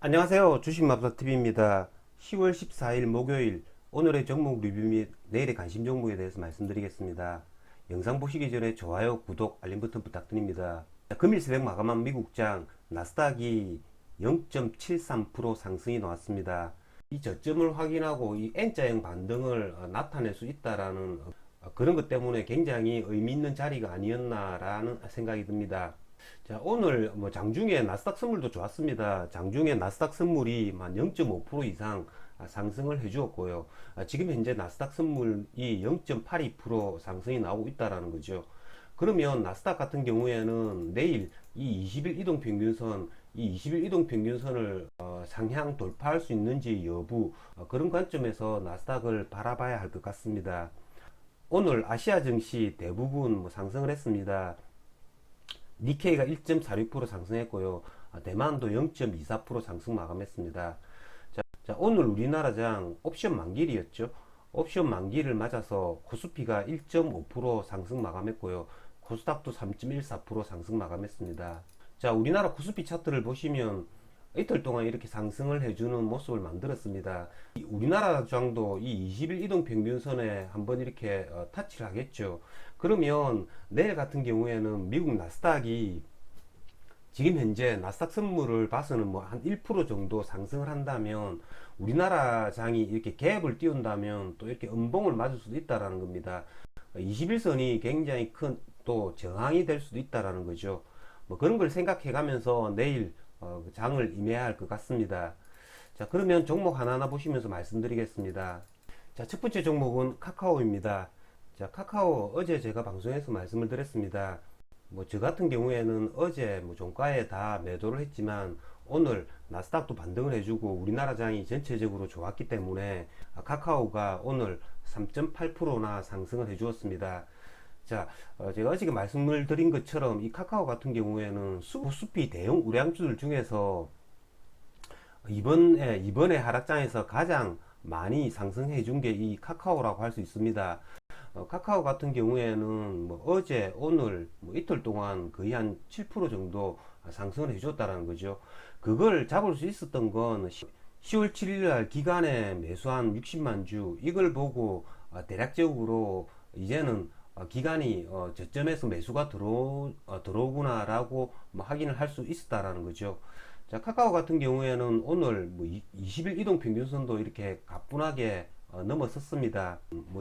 안녕하세요. 주식맘사TV입니다. 10월 14일 목요일 오늘의 종목 리뷰 및 내일의 관심 종목에 대해서 말씀드리겠습니다. 영상 보시기 전에 좋아요, 구독, 알림 버튼 부탁드립니다. 금일 새벽 마감한 미국장 나스닥이 0.73% 상승이 나왔습니다. 이 저점을 확인하고 이 N자형 반등을 나타낼 수 있다라는 그런 것 때문에 굉장히 의미 있는 자리가 아니었나라는 생각이 듭니다. 자, 오늘 장중에 나스닥 선물도 좋았습니다. 장중에 나스닥 선물이 0.5% 이상 상승을 해 주었고요. 지금 현재 나스닥 선물이 0.82% 상승이 나오고 있다라는 거죠. 그러면 나스닥 같은 경우에는 내일 이 20일 이동평균선, 이 20일 이동평균선을 상향 돌파할 수 있는지 여부, 그런 관점에서 나스닥을 바라봐야 할 것 같습니다. 오늘 아시아 증시 대부분 상승을 했습니다. 니케이가 1.46% 상승했고요. 대만도 0.24% 상승 마감했습니다. 자, 오늘 우리나라장 옵션 만기일이었죠. 옵션 만기를 맞아서 코스피가 1.5% 상승 마감했고요. 코스닥도 3.14% 상승 마감했습니다. 자, 우리나라 코스피 차트를 보시면 이틀 동안 이렇게 상승을 해주는 모습을 만들었습니다. 우리나라 장도 이 20일 이동평균선에 한번 이렇게 터치를 하겠죠. 그러면 내일 같은 경우에는 미국 나스닥이 지금 현재 나스닥 선물을 봐서는 한 1% 정도 상승을 한다면 우리나라 장이 이렇게 갭을 띄운다면 또 이렇게 음봉을 맞을 수도 있다라는 겁니다. 21선이 굉장히 큰 또 저항이 될 수도 있다라는 거죠. 그런 걸 생각해 가면서 내일 장을 임해야 할 것 같습니다. 자, 그러면 종목 하나하나 보시면서 말씀드리겠습니다. 자, 첫 번째 종목은 카카오입니다. 자, 카카오 어제 제가 방송에서 말씀을 드렸습니다. 저 같은 경우에는 어제 종가에 다 매도를 했지만 오늘 나스닥도 반등을 해주고 우리나라 장이 전체적으로 좋았기 때문에 카카오가 오늘 3.8%나 상승을 해주었습니다. 자, 제가 어제 말씀을 드린 것처럼 이 카카오 같은 경우에는 코스피 대형 우량주들 중에서 이번에 하락장에서 가장 많이 상승해 준 게 이 카카오라고 할 수 있습니다. 카카오 같은 경우에는 어제, 오늘 이틀 동안 거의 한 7% 정도 상승을 해줬다는 거죠. 그걸 잡을 수 있었던 건 10월 7일 날 기간에 매수한 60만 주, 이걸 보고 대략적으로 이제는 기간이 저점에서 매수가 들어오구나라고 확인을 할 수 있었다라는 거죠. 자, 카카오 같은 경우에는 오늘 20일 이동평균선도 이렇게 가뿐하게 넘어섰습니다.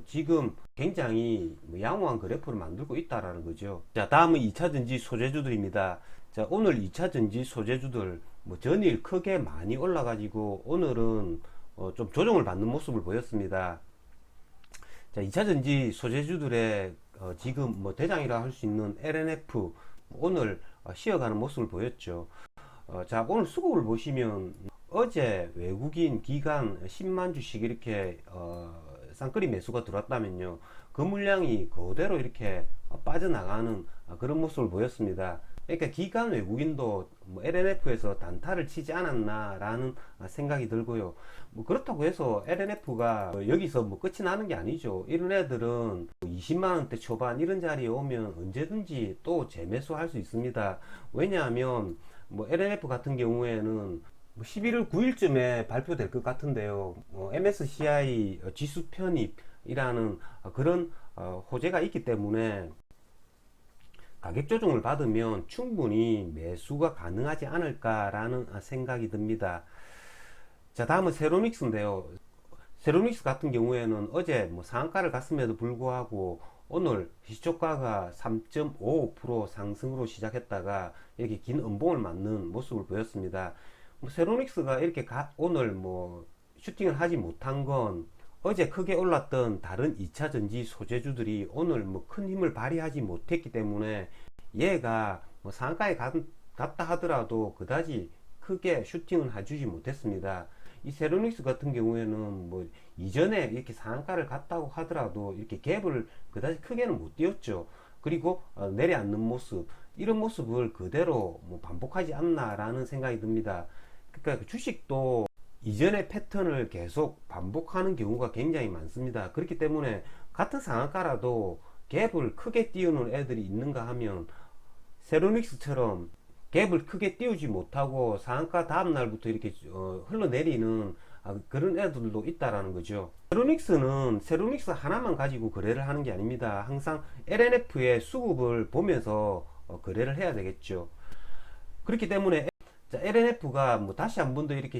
지금 굉장히 양호한 그래프를 만들고 있다라는 거죠. 자, 다음은 2차전지 소재주들입니다. 자, 오늘 2차전지 소재주들 전일 크게 많이 올라가지고 오늘은 좀 조정을 받는 모습을 보였습니다. 자, 2차전지 소재주들의 지금 대장이라 할 수 있는 LNF 오늘 쉬어가는 모습을 보였죠. 자, 오늘 수급을 보시면 어제 외국인 기관 10만 주씩 이렇게 쌍끌이 매수가 들어왔다면요, 그 물량이 그대로 이렇게 빠져나가는 그런 모습을 보였습니다. 그러니까 기관 외국인도 LNF에서 단타를 치지 않았나라는 생각이 들고요. 그렇다고 해서 LNF가 여기서 끝이 나는 게 아니죠. 이런 애들은 20만원대 초반 이런 자리에 오면 언제든지 또 재매수할 수 있습니다. 왜냐하면 LNF 같은 경우에는 11월 9일쯤에 발표될 것 같은데요. MSCI 지수 편입이라는 그런 호재가 있기 때문에 가격 조정을 받으면 충분히 매수가 가능하지 않을까라는 생각이 듭니다. 자, 다음은 세로닉스인데요. 세로닉스 같은 경우에는 어제 상한가를 갔음에도 불구하고 오늘 시초가가 3.55% 상승으로 시작했다가 이렇게 긴 음봉을 맞는 모습을 보였습니다. 세로닉스가 이렇게 오늘 슈팅을 하지 못한 건 어제 크게 올랐던 다른 2차전지 소재주들이 오늘 큰 힘을 발휘하지 못했기 때문에 얘가 상한가에 갔다 하더라도 그다지 크게 슈팅을 해주지 못했습니다. 이 세로닉스 같은 경우에는 이전에 이렇게 상한가를 갔다고 하더라도 이렇게 갭을 그다지 크게는 못 띄웠죠. 그리고 내려앉는 모습, 이런 모습을 그대로 반복하지 않나라는 생각이 듭니다. 그러니까 주식도 이전의 패턴을 계속 반복하는 경우가 굉장히 많습니다. 그렇기 때문에 같은 상한가라도 갭을 크게 띄우는 애들이 있는가 하면 세로닉스처럼 갭을 크게 띄우지 못하고 상한가 다음 날부터 이렇게 흘러내리는 그런 애들도 있다라는 거죠. 세로닉스 하나만 가지고 거래를 하는 게 아닙니다. 항상 LNF의 수급을 보면서 거래를 해야 되겠죠. 그렇기 때문에 LNF가 뭐 다시 한 번 더 이렇게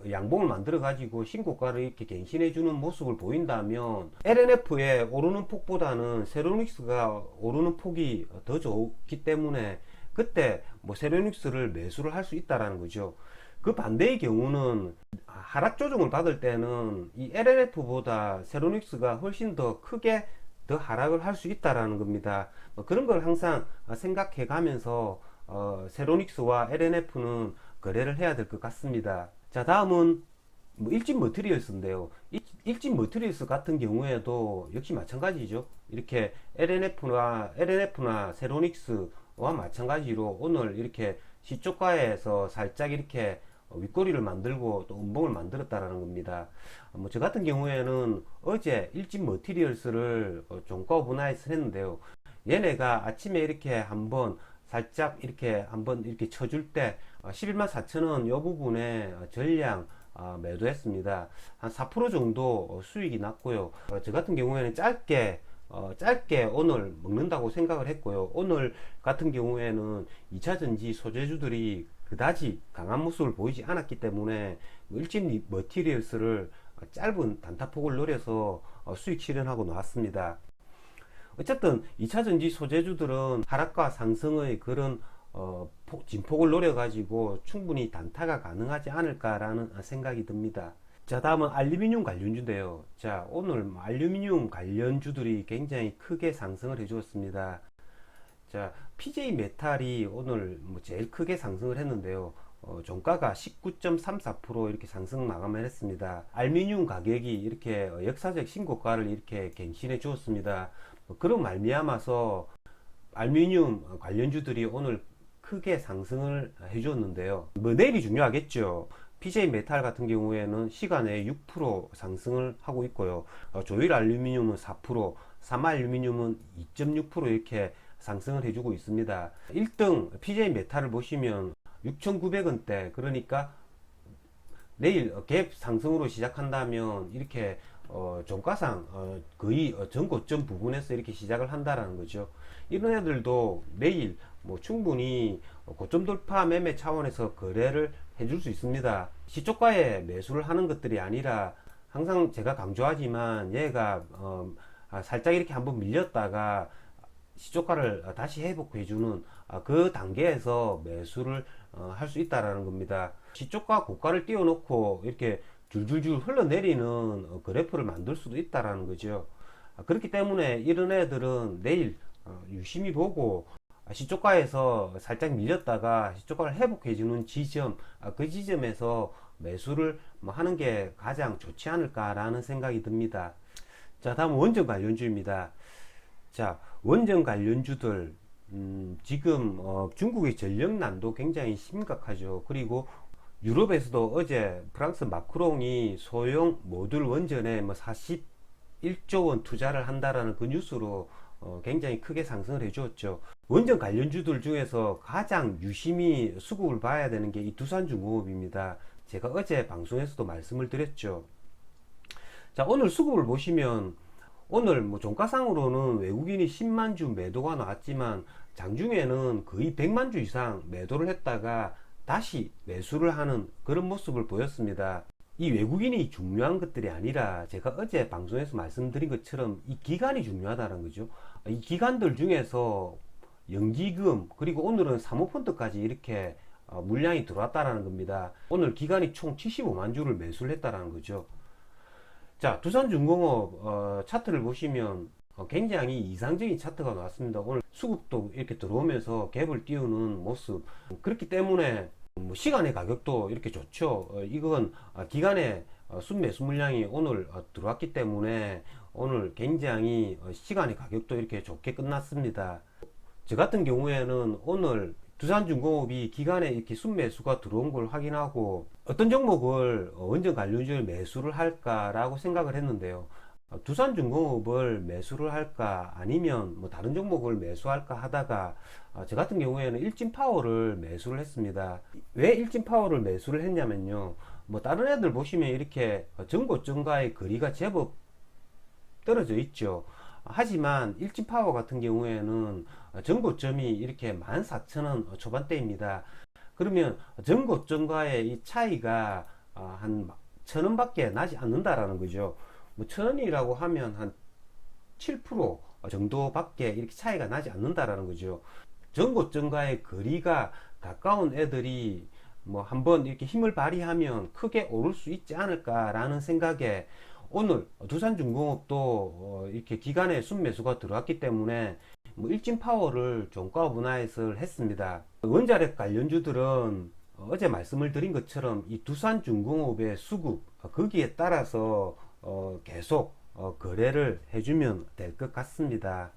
양봉을 만들어 가지고 신고가를 이렇게 갱신해 주는 모습을 보인다면 LNF의 오르는 폭보다는 세로닉스가 오르는 폭이 더 좋기 때문에 그때 뭐 세로닉스를 매수를 할 수 있다라는 거죠. 그 반대의 경우는 하락 조정을 받을 때는 이 LNF보다 세로닉스가 훨씬 더 크게 더 하락을 할 수 있다라는 겁니다. 그런 걸 항상 생각해 가면서 세로닉스와 LNF는 거래를 해야 될 것 같습니다. 자, 다음은 뭐 일진 머티리얼스인데요. 일진 머티리얼스 같은 경우에도 역시 마찬가지죠. 이렇게 LNF나 세로닉스와 마찬가지로 오늘 이렇게 시초가에서 살짝 이렇게 윗꼬리를 만들고 또 음봉을 만들었다라는 겁니다. 뭐 저 같은 경우에는 어제 일진 머티리얼스를 종가 오버나잇을 했는데요. 얘네가 아침에 이렇게 한번 살짝 이렇게 한번 이렇게 쳐줄 때 11만 4천원 요 부분에 전량 매도했습니다. 한 4% 정도 수익이 났고요. 저 같은 경우에는 짧게 오늘 먹는다고 생각을 했고요. 오늘 같은 경우에는 2차전지 소재주들이 그다지 강한 모습을 보이지 않았기 때문에 일진 머티리얼스를 짧은 단타폭을 노려서 수익 실현하고 나왔습니다. 어쨌든 2차전지 소재주들은 하락과 상승의 그런 진폭을 노려가지고 충분히 단타가 가능하지 않을까라는 생각이 듭니다. 자, 다음은 알루미늄 관련주인데요. 자, 오늘 알루미늄 관련주들이 굉장히 크게 상승을 해주었습니다. 자, PJ 메탈이 오늘 뭐 제일 크게 상승을 했는데요. 종가가 19.34% 이렇게 상승 마감을 했습니다. 알루미늄 가격이 이렇게 역사적 신고가를 이렇게 갱신해 주었습니다. 그런 말미암아서 알루미늄 관련주들이 오늘 크게 상승을 해 주었는데요. 뭐 내일이 중요하겠죠. PJ 메탈 같은 경우에는 시간에 6% 상승을 하고 있고요. 조일 알루미늄은 4%, 사마 알루미늄은 2.6% 이렇게 상승을 해주고 있습니다. 1등 PJ 메탈을 보시면 6,900원대, 그러니까 내일 갭 상승으로 시작한다면 이렇게 종가상 거의 전고점 부분에서 이렇게 시작을 한다라는 거죠. 이런 애들도 내일 뭐 충분히 고점 돌파 매매 차원에서 거래를 해줄 수 있습니다. 시초가에 매수를 하는 것들이 아니라 항상 제가 강조하지만 얘가 살짝 이렇게 한번 밀렸다가 시초가를 다시 회복해주는 그 단계에서 매수를 할 수 있다라는 겁니다. 시초가 고가를 띄워놓고 이렇게 줄줄줄 흘러내리는 그래프를 만들 수도 있다라는 거죠. 그렇기 때문에 이런 애들은 내일 유심히 보고 시초가에서 살짝 밀렸다가 시초가를 회복해주는 지점, 그 지점에서 매수를 하는 게 가장 좋지 않을까라는 생각이 듭니다. 자, 다음 원전 관련주입니다. 자, 원전 관련주들 지금 중국의 전력난도 굉장히 심각하죠. 그리고 유럽에서도 어제 프랑스 마크롱이 소형 모듈 원전에 뭐 41조 원 투자를 한다라는 그 뉴스로 굉장히 크게 상승을 해주었죠. 원전 관련주들 중에서 가장 유심히 수급을 봐야 되는 게 이 두산중공업입니다. 제가 어제 방송에서도 말씀을 드렸죠. 자, 오늘 수급을 보시면 오늘 뭐 종가상으로는 외국인이 10만 주 매도가 나왔지만 장중에는 거의 100만 주 이상 매도를 했다가 다시 매수를 하는 그런 모습을 보였습니다. 이 외국인이 중요한 것들이 아니라 제가 어제 방송에서 말씀드린 것처럼 이 기간이 중요하다는 거죠. 이 기간들 중에서 연기금 그리고 오늘은 사모펀드까지 이렇게 물량이 들어왔다라는 겁니다. 오늘 기간이 총 75만 주를 매수를 했다라는 거죠. 자, 두산중공업 차트를 보시면 굉장히 이상적인 차트가 나왔습니다. 오늘 수급도 이렇게 들어오면서 갭을 띄우는 모습. 그렇기 때문에 뭐 시간의 가격도 이렇게 좋죠. 이건 기간의 순매수 물량이 오늘 들어왔기 때문에 오늘 굉장히 시간의 가격도 이렇게 좋게 끝났습니다. 저 같은 경우에는 오늘 두산중공업이 기간에 이렇게 순매수가 들어온 걸 확인하고 어떤 종목을 원전 관련주를 매수를 할까라고 생각을 했는데요. 두산중공업을 매수를 할까 아니면 뭐 다른 종목을 매수할까 하다가 저 같은 경우에는 일진파워를 매수를 했습니다. 왜 일진파워를 매수를 했냐면요, 뭐 다른 애들 보시면 이렇게 전고점과의 거리가 제법 떨어져 있죠. 하지만 일진파워 같은 경우에는 전고점이 이렇게 14,000원 초반대입니다. 그러면 전고점과의 이 차이가 한 1,000원 밖에 나지 않는다라는 거죠. 뭐 1,000원이라고 하면 한 7% 정도밖에 이렇게 차이가 나지 않는다라는 거죠. 전고점과의 거리가 가까운 애들이 뭐 한번 이렇게 힘을 발휘하면 크게 오를 수 있지 않을까라는 생각에 오늘 두산중공업도 이렇게 기간에 순매수가 들어왔기 때문에 뭐 일진파워를 종가 분할을 했습니다. 원자력 관련주들은 어제 말씀을 드린 것처럼 이 두산중공업의 수급 거기에 따라서 계속 거래를 해주면 될 것 같습니다.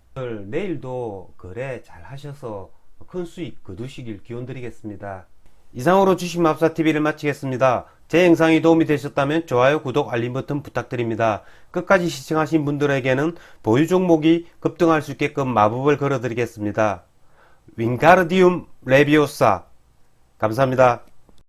내일도 거래 잘 하셔서 큰 수익 거두시길 기원 드리겠습니다. 이상으로 주식마법사TV를 마치겠습니다. 제 영상이 도움이 되셨다면 좋아요, 구독, 알림 버튼 부탁드립니다. 끝까지 시청하신 분들에게는 보유 종목이 급등할 수 있게끔 마법을 걸어드리겠습니다. 윙가르디움 레비오사 감사합니다.